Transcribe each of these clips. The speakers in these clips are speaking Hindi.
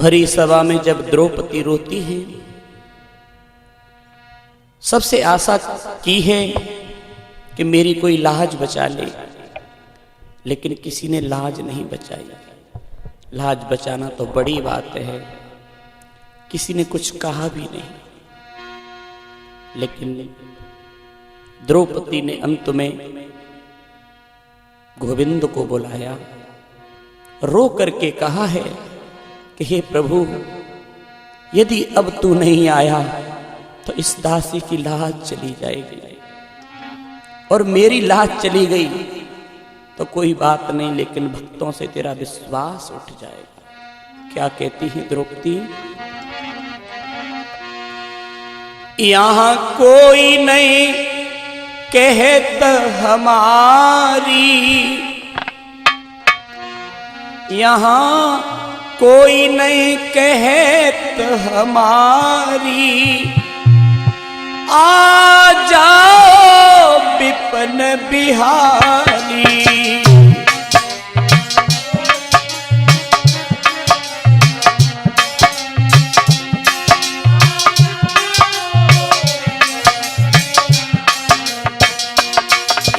भरी सभा में जब द्रौपदी रोती है, सबसे आशा की है कि मेरी कोई लाज बचा ले, लेकिन किसी ने लाज नहीं बचाई। लाज बचाना तो बड़ी बात है, किसी ने कुछ कहा भी नहीं। लेकिन द्रौपदी ने अंत में गोविंद को बुलाया, रो करके कहा है कि हे प्रभु, यदि अब तू नहीं आया तो इस दासी की लाज चली जाएगी, और मेरी लाज चली गई तो कोई बात नहीं, लेकिन भक्तों से तेरा विश्वास उठ जाएगा। क्या कहती है द्रौपदी? यहां कोई नहीं कहत हमारी, यहां कोई नहीं कहत हमारी, आ जाओ विपिन बिहारी।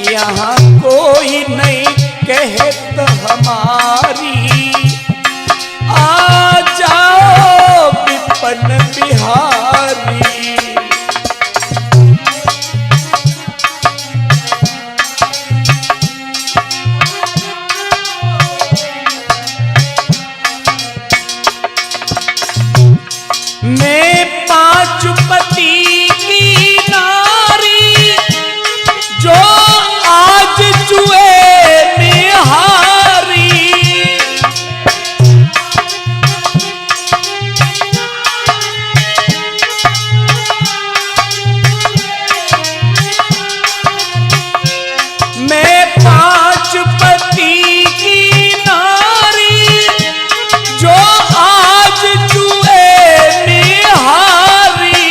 यहाँ कोई नहीं कहत हमारी, आ जाओ विपिन बिहारी। मैं पांच पति की नारी, जो आज जुए में हारी, मैं पांच पति की नारी, जो आज जुए में हारी।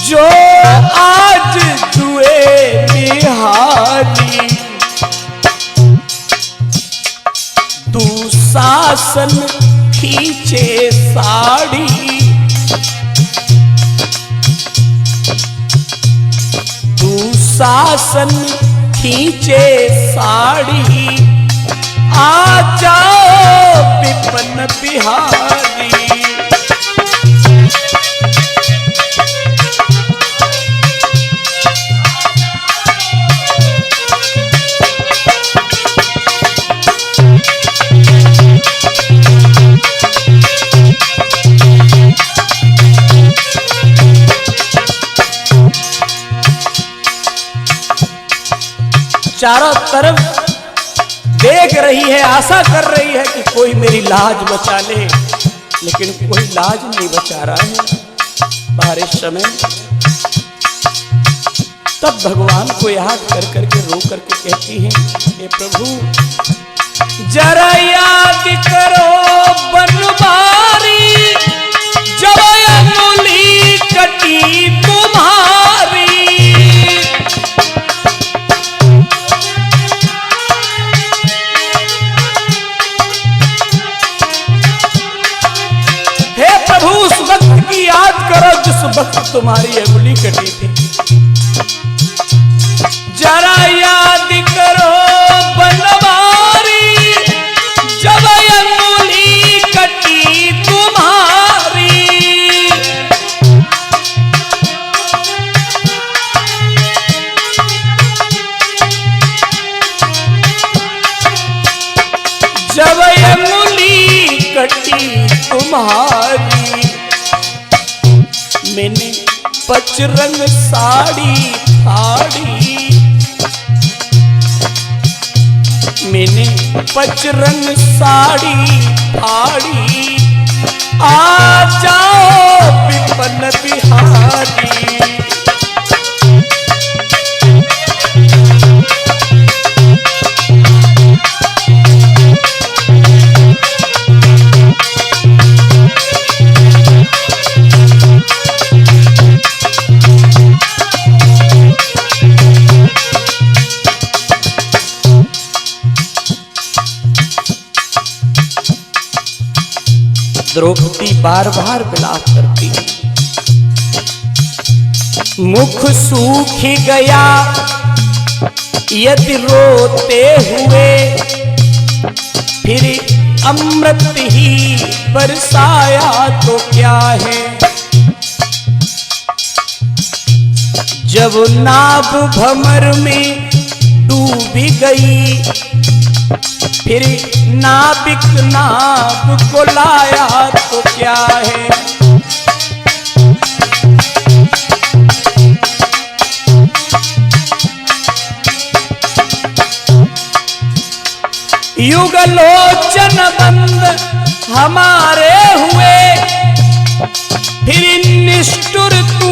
जो आज जुए में हारी, दुशासन खींचे साड़ी, दुशासन खींचे साड़ी, आ जाओ विपिन बिहारी। चारों तरफ देख रही है, आशा कर रही है कि कोई मेरी लाज बचा ले, लेकिन कोई लाज नहीं बचा रहा है। बारिश समय तब भगवान को याद कर करके रो करके कहती है, हे प्रभु जरा याद करो बनवारी, जब अंगुली कटी तुम्हारी। उस वक्त की याद करो जिस वक्त तुम्हारी अंगुली कटी थी। जरा याद करो बनवारी, जब अंगुली कटी तुम्हारी। जब अंगुली कटी तुम्हारी, मैंने पचरंग साड़ी फाड़ी, मैंने पचरंग साड़ी फाड़ी, आ जाओ विपिन बिहारी। द्रौपदी बार बार विलाप करती है। मुख सूख गया यदि रोते हुए, फिर अमृत ही बरसाया तो क्या है। जब नाभ भंवर में डूबी गई, फिर नाविक नाव को लाया तो क्या है। युगलोचन बंद हमारे हुए, फिर निष्ठुर तू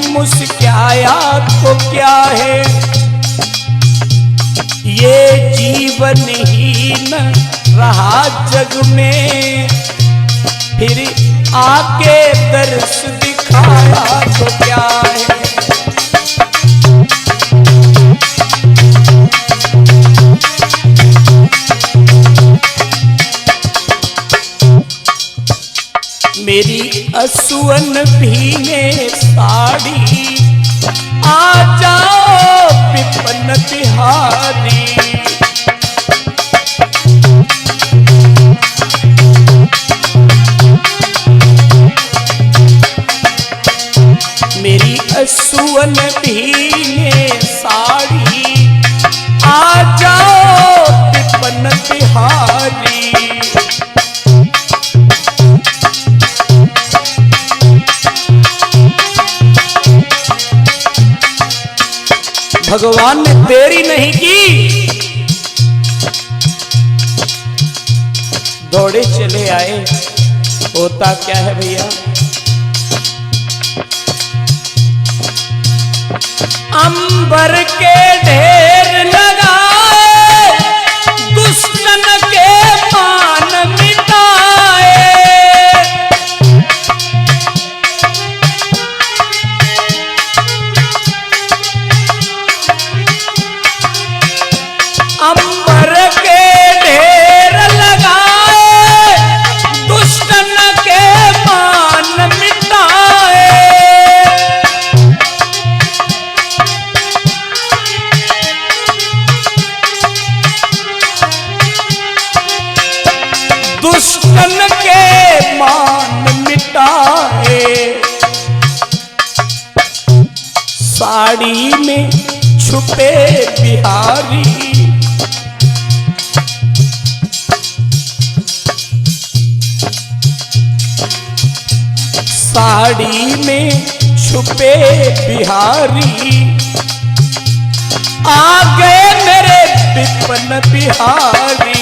मुस्कुराया तो क्या है। ये जीवन ही न रहा जग में, फिर आके दर्श दिखाया तो क्या है। मेरी असुवन भीने साड़ी, आ जाओ विपन बिहारी। मेरी असुवन भीने साड़ी, आ जाओ विपन बिहारी। भगवान ने देरी नहीं की, दौड़े चले आए। होता क्या है भैया, अंबर के ढेर लगाए, दुश्मन के मान मिटाए। अंबर के ढेर लगाए, दुश्मन के मान मिटाए। दुश्मन के मान मिटाए। साड़ी में छुपे बिहारी, साड़ी में छुपे बिहारी। आ गए मेरे विपन बिहारी,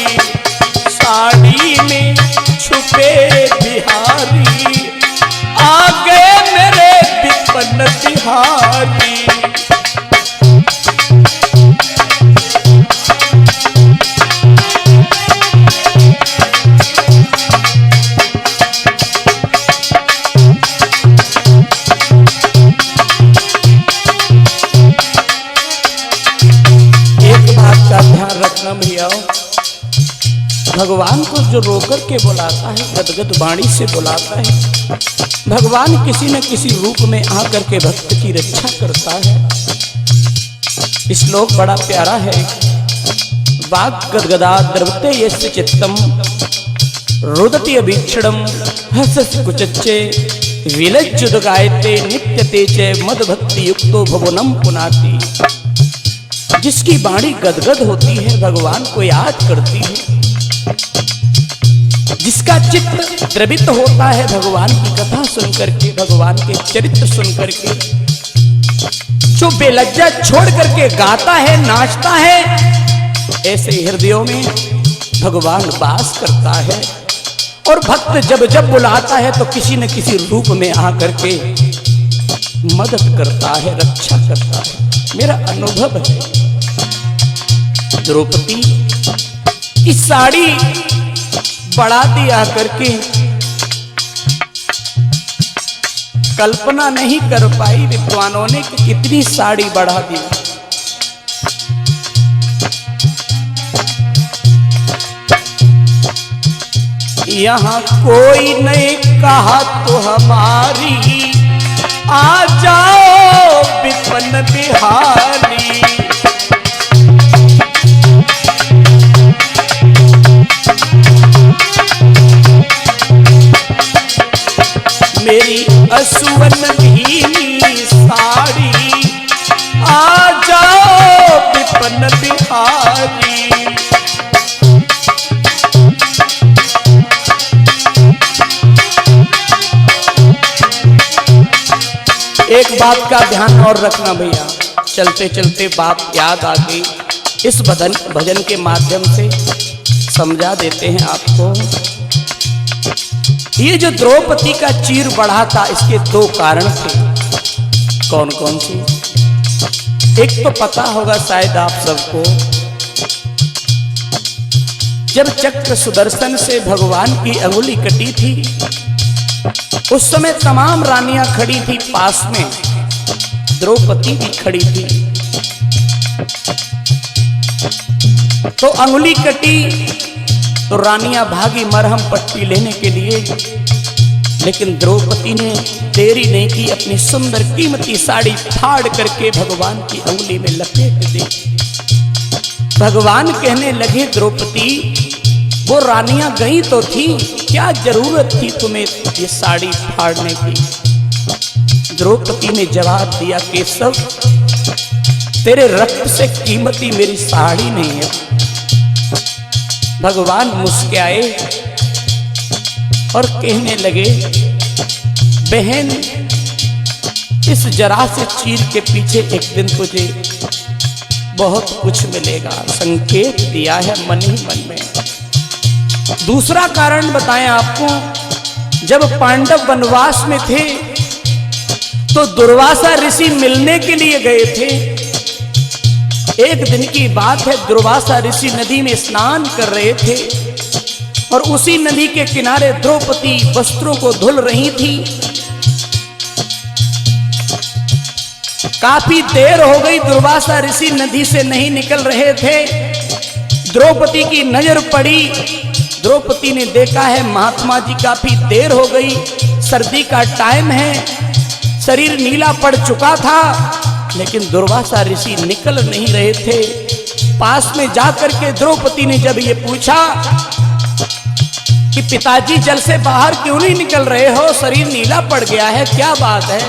साड़ी में छुपे बिहारी। आ गए मेरे विपन बिहारी। भैया, भगवान को जो रोकर के बुलाता है, गदगद वाणी से बुलाता है, भगवान किसी न किसी रूप में आकर के भक्त की रक्षा करता है। श्लोक बड़ा प्यारा है। वाक् गदगदा द्रवते यस्य चित्तम, रुदति अभीक्षणम हसस कुचच्चे, विलज्जुद गायते नित्यते च मद भक्ति युक्तो भुवनम पुनाति। जिसकी वाणी गदगद होती है, भगवान को याद करती है, जिसका चित्त द्रवित होता है भगवान की कथा सुन करके, भगवान के चरित्र सुन करके, जो बेलज्जा छोड़ करके गाता है, नाचता है, ऐसे हृदयों में भगवान वास करता है। और भक्त जब जब बुलाता है तो किसी न किसी रूप में आकर के मदद करता है, रक्षा करता है। मेरा अनुभव है, द्रौपदी की साड़ी बढ़ा दी आकर के, कल्पना नहीं कर पाई विद्वानों ने कि कितनी साड़ी बढ़ा दी। यहाँ कोई नहीं कहा तो हमारी, आ जाओ विपन बिहारी। मेरी असुवन भीनी साड़ी, आ जाओ विपन बिहारी। एक बात का ध्यान और रखना भैया, चलते चलते बात याद आ गई, इस भजन के माध्यम से समझा देते हैं आपको। ये जो द्रौपदी का चीर बढ़ा था, इसके दो कारण थे। कौन कौन सी? एक तो पता होगा शायद आप सबको, जब चक्र सुदर्शन से भगवान की अंगुली कटी थी, उस समय तमाम रानियां खड़ी थी पास में, द्रौपदी भी खड़ी थी। तो अंगुली कटी तो रानियां भागी मरहम पट्टी लेने के लिए, लेकिन द्रौपदी ने देरी नहीं की, अपनी सुंदर कीमती साड़ी फाड़ करके भगवान की अंगुली में लपेट दी। भगवान कहने लगे, द्रौपदी वो रानियां गई तो थी, क्या जरूरत थी तुम्हें ये साड़ी फाड़ने की? द्रौपदी ने जवाब दिया, केशव तेरे रक्त से कीमती मेरी साड़ी नहीं है। भगवान मुस्कुराए और कहने लगे, बहन इस जरा से चीर के पीछे एक दिन तुझे बहुत कुछ मिलेगा, संकेत दिया है मन ही मन में। दूसरा कारण बताएं आपको, जब पांडव वनवास में थे तो दुर्वासा ऋषि मिलने के लिए गए थे। एक दिन की बात है, दुर्वासा ऋषि नदी में स्नान कर रहे थे और उसी नदी के किनारे द्रौपदी वस्त्रों को धुल रही थी। काफी देर हो गई, दुर्वासा ऋषि नदी से नहीं निकल रहे थे। द्रौपदी की नजर पड़ी, द्रौपदी ने देखा है महात्मा जी काफी देर हो गई, सर्दी का टाइम है, शरीर नीला पड़ चुका था, लेकिन दुर्वासा ऋषि निकल नहीं रहे थे। पास में जाकर के द्रौपदी ने जब ये पूछा कि पिताजी जल से बाहर क्यों नहीं निकल रहे हो, शरीर नीला पड़ गया है, क्या बात है?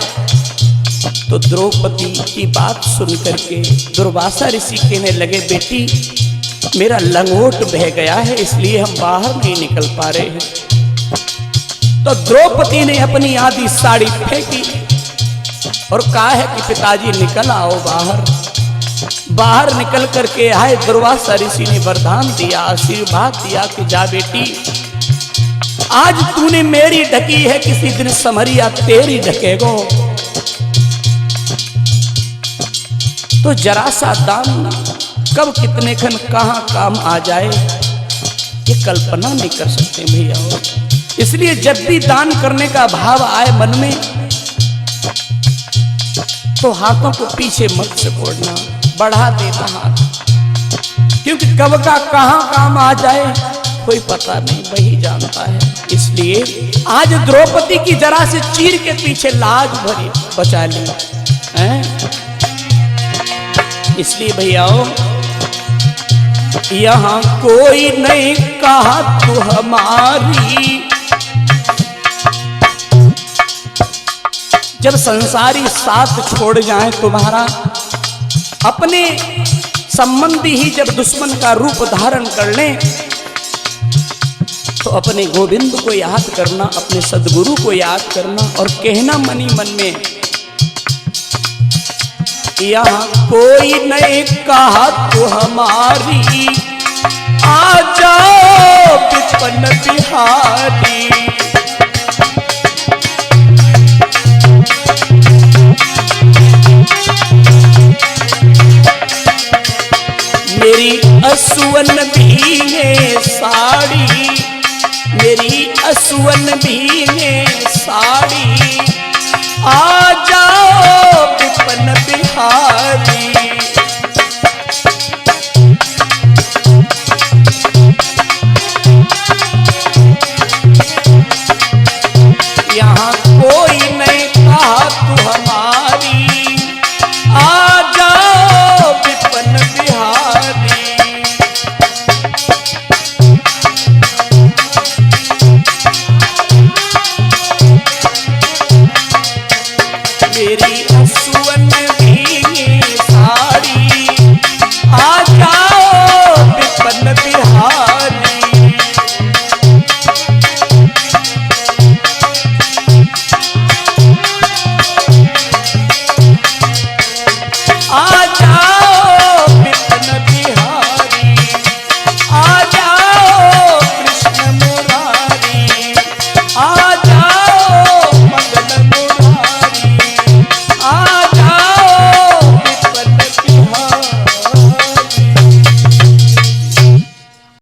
तो द्रौपदी की बात सुन करके दुर्वासा ऋषि कहने लगे, बेटी मेरा लंगोट बह गया है, इसलिए हम बाहर नहीं निकल पा रहे हैं। तो द्रौपदी ने अपनी आधी साड़ी फेंकी और कहा है कि पिताजी निकल आओ बाहर। बाहर निकल करके आए, दुर्वासा ऋषि ने वरदान दिया, आशीर्वाद दिया कि जा बेटी, आज तूने मेरी ढकी है, किसी दिन समरिया तेरी ढकेगो। तो जरा सा दान कब कितने खन कहां काम आ जाए, ये कल्पना नहीं कर सकते भैया। इसलिए जब भी दान करने का भाव आए मन में, तो हाथों को पीछे मत से छोड़ना, बढ़ा देना हाथ, क्योंकि कब का कहां काम आ जाए कोई पता नहीं, वही जानता है। इसलिए आज द्रौपदी की जरा से चीर के पीछे लाज भरी बचा ली हैं। इसलिए भैयाओ, यहाँ कोई नहीं कहा तू हमारी, जब संसारी साथ छोड़ जाए तुम्हारा, अपने संबंधी ही जब दुश्मन का रूप धारण कर ले, तो अपने गोविंद को याद करना, अपने सदगुरु को याद करना और कहना मनी मन में, यहाँ कोई नहीं कहा तू हमारी, आ जाओ विपन बिहारी। मेरी असुवन भीगे साड़ी, मेरी असुवन भीगे साड़ी, आ जाओ विपन बिहारी। जा